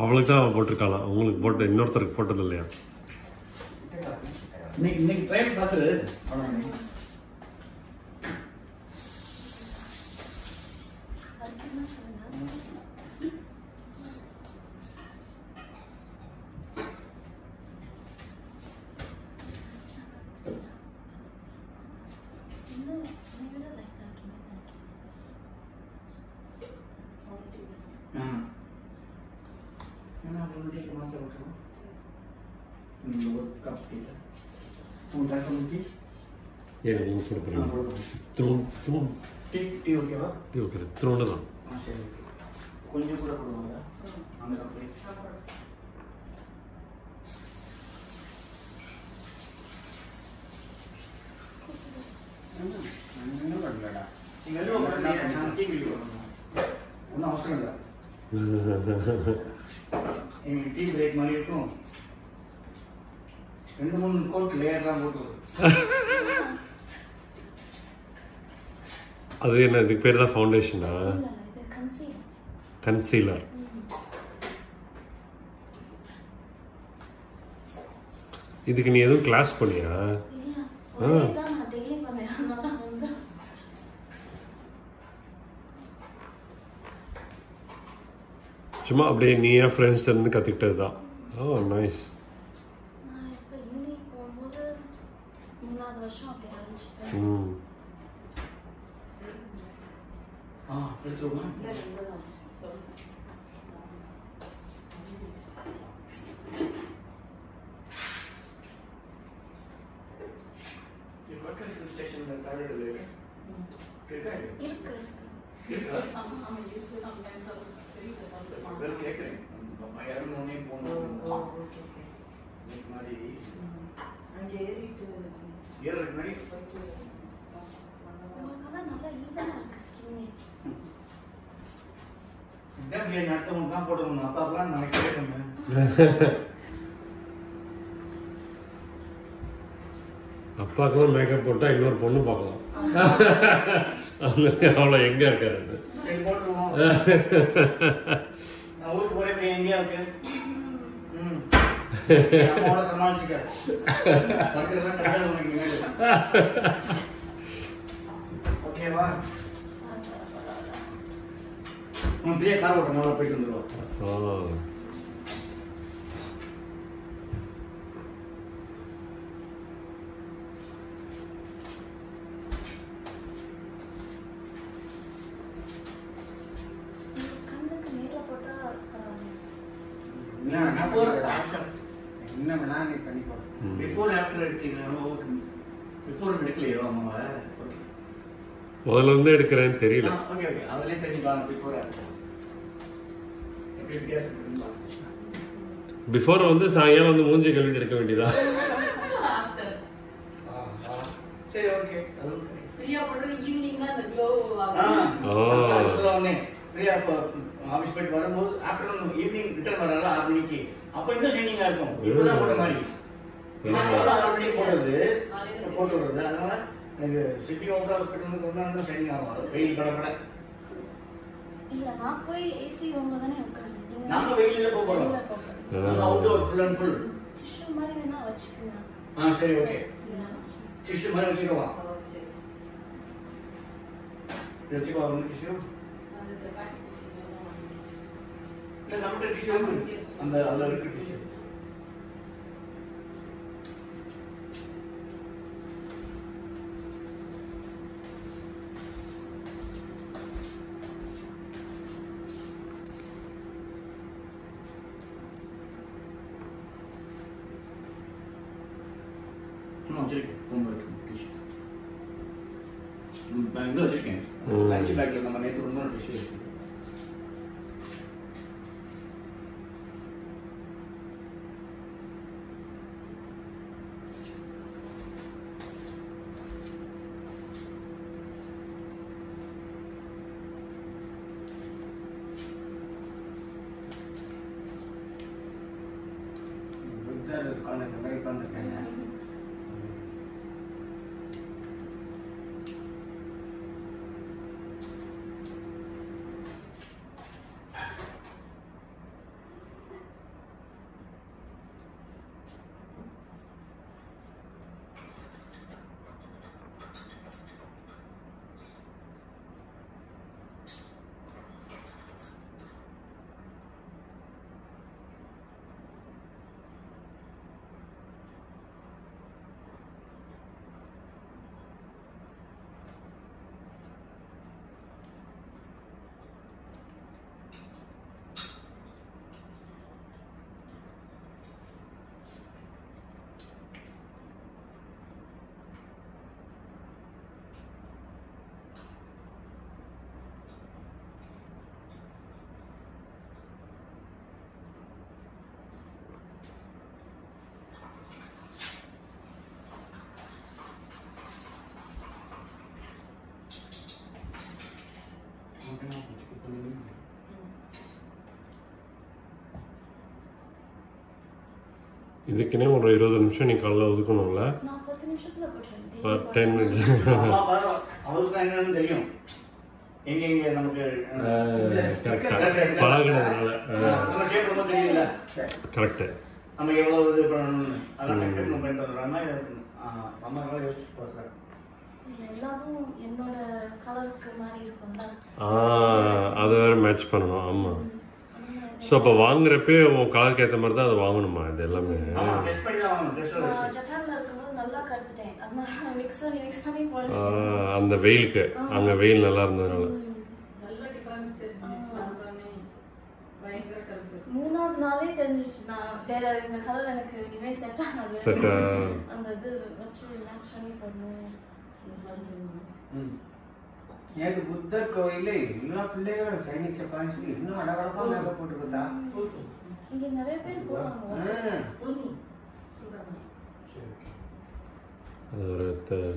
அவளுக்கு தான் போட்டிருக்கலாம், உங்களுக்கு போட்டு இன்னொருத்தருக்கு போட்டது இல்லையா? இன்னைக்கு ட்ரையல் பார்த்துரு. கொஞ்சம் கூட கொடுவாங்க அந்த கப்பே. ஒன்றும் அவசரம் இல்லை. எங்களுக்கு டீ பிரேக் மாதிரி இருக்கும். 2-3 கோட் லேயர்லாம் போட்டு. அது என்ன, இதுக்கு பேர் தான் ஃபவுண்டேஷனா? கன்சீலர். இதுக்கு நீ எதுவும் கிளாஸ் பண்ணியா? சும்மா அப்படியே நீ என் ஃப்ரெண்ட்ஸ் இருந்து கத்துக்கிட்டது தான். ஓ நைஸ். அப்பாக்கெல்லாம் மேக்கப் போட்டா இன்னொரு பொண்ணு பார்க்கலாம். அவ்வளோ எங்க இருக்காரு? கார் ஓட்ட நல்லா போயிட்டு வந்துடுவோம். முதல்ல இருந்து எடுக்கிறேன்னு தெரியல. பிஃபோர் வந்து சாயங்காலம் வந்து மூஞ்சி கழுவிட்டு எடுக்க வேண்டியதா? ஆபீஸ் போயிட்டு வரும்போது ஆஃப்டர்நூன் ஈவினிங் ரிட்டர்ன் வராங்க 6 மணிக்கு. அப்ப இன்னும் ஷைனிங்கா இருக்கும். இப்பதான் போட்ட மாதிரி 6 மணிக்கு போடுறது போட்டு விடுறது. அதனால எனக்கு சிட்டி ஓவரா ஹாஸ்பிட்டல் வந்து ஷைனிங் ஆகும். வெயில் படப்பட நாங்க வெயில போறோம். Outdoor full and full. சரி ஓகே. டிஷ்யூ மாதிரி வச்சுக்கவா? வச்சுக்கவா டிஷ்யூ? நம்மகிட்ட டிஷ்யூ அந்த அதுல இருக்கு டிஷ்யூ. சும்மா வச்சிருக்கேன். பேக்ல வச்சிருக்கேன். லஞ்ச் பேக்ல நம்ம நேற்று ஒரு டிஷ்யூ இருக்கு. இதுக்குன்னே ஒரு 20 நிமிஷம் நீ காலைல ஒதுக்கணும்ல. நான் 10 நிமிஷத்துல போட்டுறேன். 10 minutes. அவளுக்கு என்னன்னு தெரியும். எங்க நமக்கு பழகினதுனால நம்ம ஷேப் ரொம்ப தெரியல. கரெக்ட். நம்ம எவ்வளவு இது பண்ணணும் அதான் கரெக்டா பண்ணிட்டு வராம அம்மா எல்லாம் யோசிச்சு பார்க்கறாங்க. எல்லாரும் என்னோட கலருக்கு மாதிரி இருக்கும்ல. அது வேற மேட்ச் பண்ணணும். ஆமா. சோ அப்ப வாங்குறப்பே உன் கலருக்கு ஏத்த மாதிரி தான் அதை வாங்கணுமா? இது எல்லாமே டெஸ்ட் பண்ணி தான் வாங்கணும். டெஸ்ட் ஜப்பான்ல இருக்கும்போது நல்லா கத்துட்டேன். அதனால மிக்ஸ் பண்ணி போடுறேன். அந்த வெயிலுக்கு அங்க வெயில் நல்லா இருந்ததுனால நல்ல டிஃபரன்ஸ் தெரிஞ்சிச்சு. நானே பயங்கர கருத்து. மூணாவது நாளே தெரிஞ்சிச்சு நான் வேற இந்த கலர் எனக்கு இனிமே செட் ஆகாது. அந்த இது வச்சு மேட்ச் பண்ணி போடணும். எனக்கு புத்தர் கோயில எல்லா பிள்ளைகளும் சைனீஸ் ஜப்பானீஸ் சொல்லி இன்னும் அடகடப்பா மேக்கப் போட்டுருக்கா. இங்க நிறைய பேர் போறாங்க. அது ஒரு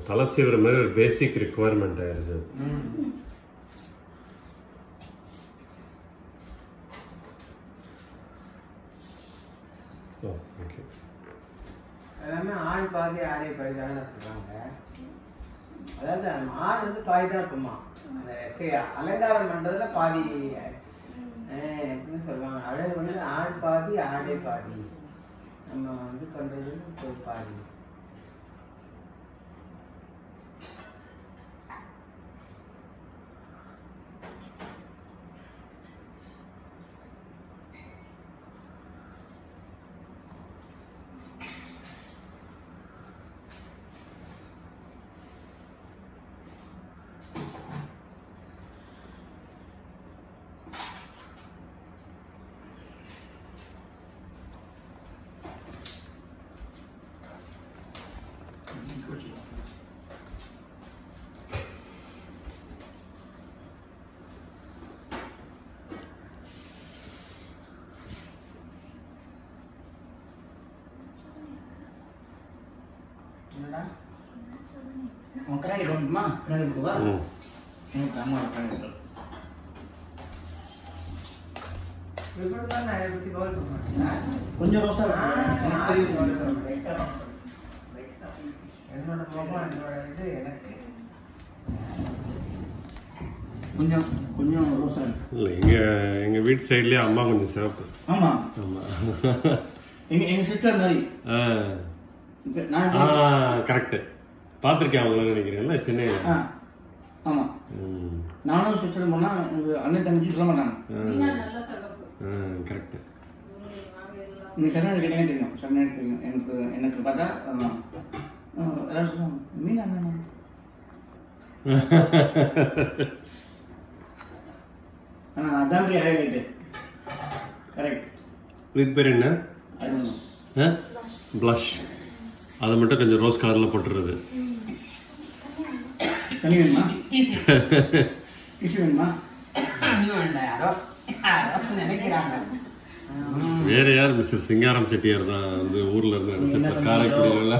தலை சீவிர மாதிரி ஒரு பேசிக் ரிக்குவயர்மெண்ட் ஆயிருது. எல்லாமே ஆண் பாதி ஆடை பாதி தான் சொல்றாங்க. அதாவது ஆண் வந்து பாதி தான் இருக்குமா, அந்த அலங்காரம் பண்றதுல பாதி எப்படின்னு சொல்லுவாங்க. அழகு வந்து ஆண் பாதி ஆடை பாதி, நம்ம வந்து பண்றது ஒரு பாதி. கண்ணாடி போட்டுமா? கண்ணாடி போட்டுவா? அம்மா கண்ணாடி போட்டு கொஞ்சம் ரோசா என்னோட முகம் என்னோட இது எனக்கு கொஞ்சம் கொஞ்சம் ரோசா இல்லை. எங்க வீட்டு சைட்லயே அம்மா கொஞ்சம் சிறப்பு. ஆமா ஆமா. எங்க சிஸ்டர் மாதிரி. கரெக்ட். பாத்திருக்கேன் அவங்கள நினைக்கிறேன்ல சென்னையில. ஆமா. நானும் சிஸ்டர் போனா அண்ணன் தங்கச்சி சொல்ல மாட்டாங்க. நல்ல சகப்பு. கரெக்ட். நீங்க சரணாடி கேட்டீங்க தெரியும். சரணாடி தெரியும். எனக்கு பார்த்தா எல்லாரும் சொல்லுவாங்க மீனா அண்ணன். அதான் ஹைலைட். கரெக்ட். இதுக்கு பேர் என்ன? பிளஷ். அதை மட்டும் கொஞ்சம் ரோஸ் கலர்ல போட்டுறது. தண்ணி வேணுமா? டிஷ்யூ வேணுமா? வேற யார்? மிஸ்டர் சிங்காரம் செட்டியார் தான் வந்து ஊர்ல இருந்து எடுத்து காரைக்குடியில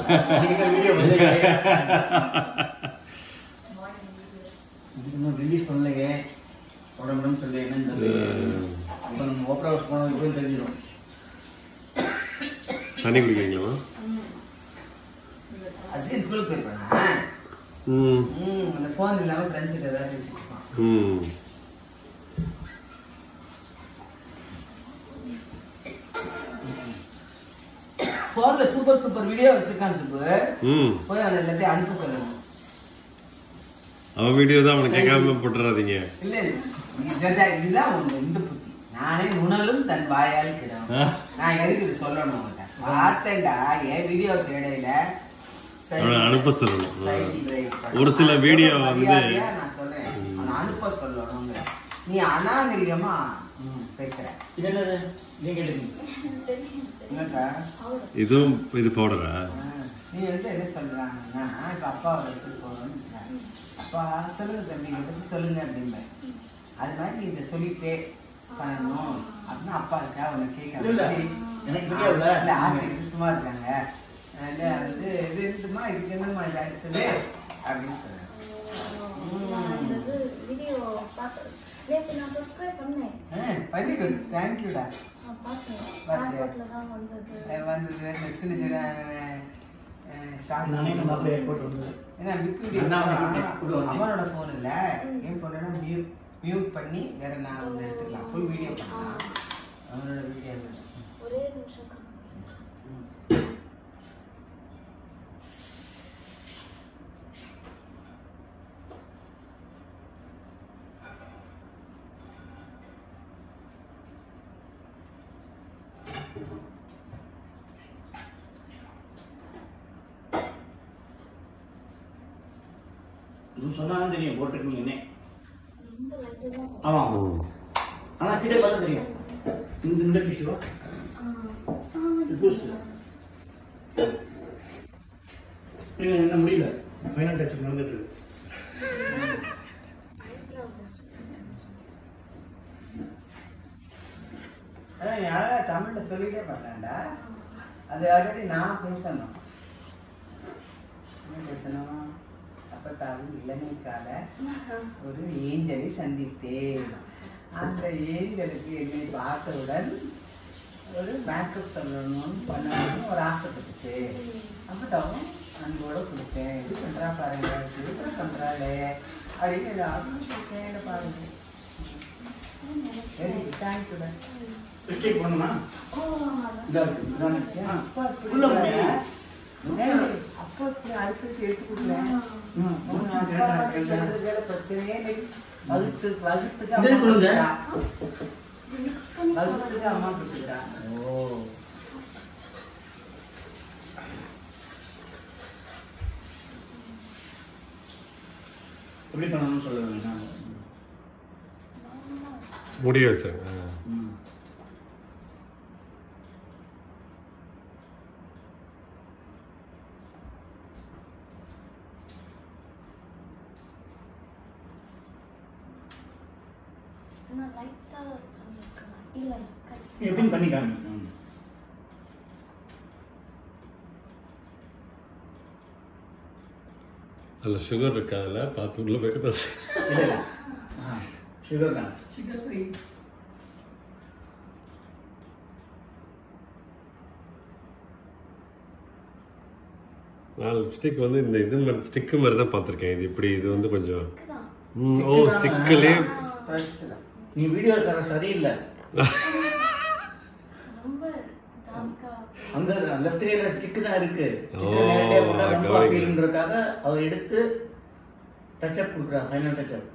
ரிலீஸ் பண்ணலையே உடம்புன்னு சொல்லி என்னன்னு அப்ப நம்ம ஓப்பரா ஹவுஸ் போனதுக்கு போய் தெரிஞ்சிடும். தண்ணி குடிக்கிறீங்களா? ஸ்கூலுக்கு போயிருப்பேன். அந்த போன் இல்லாம ஃப்ரெண்ட்ஸ் கிட்ட ஏதாவது பேசிட்டு போன்ல சூப்பர் சூப்பர் வீடியோ வச்சிருக்கான். போய் அவன் எல்லாத்தையும் அனுப்ப சொல்லுங்க. அவன் வீடியோ தான் அவனுக்கு கேட்காம போட்டுறாதீங்க. இல்ல இதுதான் இந்த புத்தி. நானே உணலும் தன் வாயால் கிடும். நான் எதுக்கு இது சொல்லணும் பார்த்தேன்டா. என் வீடியோ தேடையில அனுப்ப சொல்லணும். ஒரு சில வீடியோ வந்து நான் சொல்றேன் அவனை அனுப்ப சொல்லணும். நீ அநாகரிகமா பேசுற. இதுவும் இது பவுடரா? நீ வந்து என்ன சொல்றாங்கன்னா இப்ப அப்பாவை எடுத்துட்டு போகணும்னு அப்பா சொல்லுங்க தம்பி இதை பத்தி சொல்லுங்க அப்படின்பேன். அது மாதிரி நீ இதை சொல்லிட்டே பண்ணணும் அப்படின்னா அப்பா இருக்கா அவனை கேட்க சும்மா இருக்காங்க. வந்து இது இருக்குமா இதுக்கு என்னமா இது அடுத்தது அப்படின்னு சொல்றேன். வீடியோ நேத்து நான் சப்ஸ்கிரைப் பண்ணேன். Very good. தேங்க்யூடா. ஏர்போர்ட்ல தான் வந்தது சின்ன சின்ன ஷார்ட் நானே நம்ம அப்ப ஏர்போர்ட் வந்தது. ஏன்னா அவனோட ஃபோன் இல்ல என் ஃபோன்ல மியூட் பண்ணி வேற நான் ஒன்று எடுத்துக்கலாம் ஃபுல் வீடியோ பண்ணலாம் அவனோட வீடியோ ஒரே நிமிஷம் நீ சொன்னாதான் தெரியும் போட்டுருக்கீங்க. ரொம்ப லைட்டா தான். ஆமா ஆனா கிட்ட பார்த்தா தெரியும். இந்த டிஷ்யூ புதுசு என்ன முடியல. ஃபைனல் டச் நடந்துட்டு இருக்கு. யாரா தமிழ்ல சொல்லிட்டே பண்ணாண்டா அது ஆல்ரெடி நான் பேசணும் என்ன பேசணும் அப்பத்தாவும் இளமைக்கால ஒரு ஏஞ்சலை சந்தித்தேன். அந்த ஏஞ்சலுக்கு என்னை பார்த்தவுடன் ஒரு மேக்கப் சொல்லணும்னு பண்ணணும்னு ஒரு ஆசைப்பட்டுச்சு. அப்பத்தாவும் அன்போட கொடுத்தேன். இது பண்றா பாருங்க சூப்பர் பண்றாளே அப்படின்னு ஏதாவது பாருங்க. Very thank you. மிஸ்டேக் பண்ணுமா அப்பா அடுத்து எடுத்து கொடுக்குறேன். பிரச்சனையே வகுத்துக்கு அம்மா கொடுத்துக்கிறா. எப்படி பண்ணணும்னு சொல்லுவாங்க. முடிய வச்சாங்க. நான் லைட்டா இல்ல எப்படின்னு பண்ணிக்காங்க. அதில் சுகர் இருக்கா? அதில் பார்த்து உள்ள போய்ட்டு சுகர் தான். Sugar free. நான் லிப்ஸ்டிக் வந்து இந்த இது மாதிரி ஸ்டிக்கு மாதிரி தான் பார்த்துருக்கேன். இது இப்படி இது வந்து கொஞ்சம் ஓ ஸ்டிக்கிலே நீ வீடியோ தர சரியில்லை. ரொம்ப டார்க்கா அந்த லெஃப்ட் கையில ஸ்டிக் தான் இருக்கு. ரொம்ப அப்படின்றதுக்காக அவர் எடுத்து டச் அப் கொடுக்குறான். ஃபைனல் டச் அப்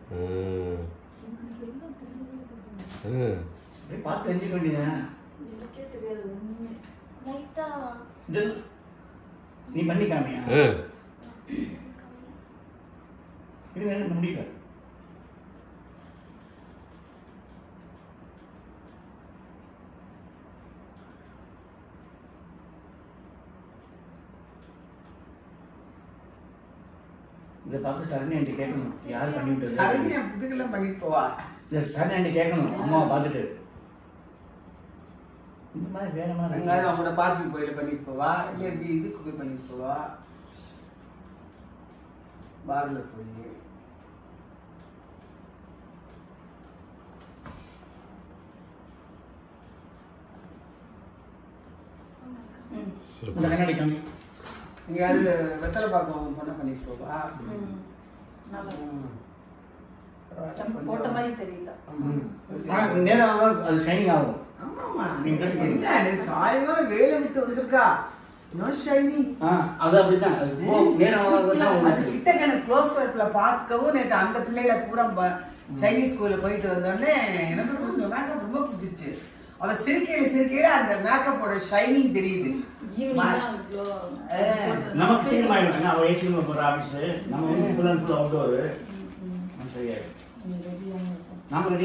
பார்த்து தெரிஞ்சுக்க வேண்டியதான். எனக்கே தெரியாது ஒண்ணுமே. லைட்டா இது நீ பண்ணி காமியா? இது முடியல. இதை பார்த்து சரணி ஆண்டி கேட்கணும் யார் பண்ணி விட்டது. புதுக்கெல்லாம் பண்ணிட்டு போவா. இல்லை சரணி ஆண்டி கேட்கணும் அம்மாவை பார்த்துட்டு. இந்த மாதிரி வேற மாதிரி அவங்களோட பார்க்கிங் கோயில பண்ணிட்டு போவா. இல்லை இப்படி இதுக்கு போய் பண்ணிட்டு போவா. பார்ல போய் கண்ணாடி கம்மி. எங்கேயாவது வெத்தலை பார்க்க பண்ண பண்ணிட்டு போவா. போட்ட மாதிரி தெரியல. நேரம் அது ஷைனிங் ஆகும். சாயங்காலம் வேலை விட்டு வந்திருக்கா. அது அப்படிதான். கிட்ட எனக்கு க்ளோஸ் ஃப்ரெண்ட்ல பார்க்கவும் நேற்று அந்த பிள்ளைல பூரா சைனீஸ் ஸ்கூல்ல போயிட்டு வந்தோடனே எனக்கு கொஞ்சம் மேக்கப் ரொம்ப பிடிச்சிச்சு. அவ சிரிக்கையில அந்த மேக்கப்போட ஷைனிங் தெரியுது. நமக்கு சீக்கிரம் ஆயிடும். அவ ஏசி போற ஆபீஸ் நம்ம ஃபுல் அண்ட் ஃபுல் அவுட்டோர். சரியா நம்ம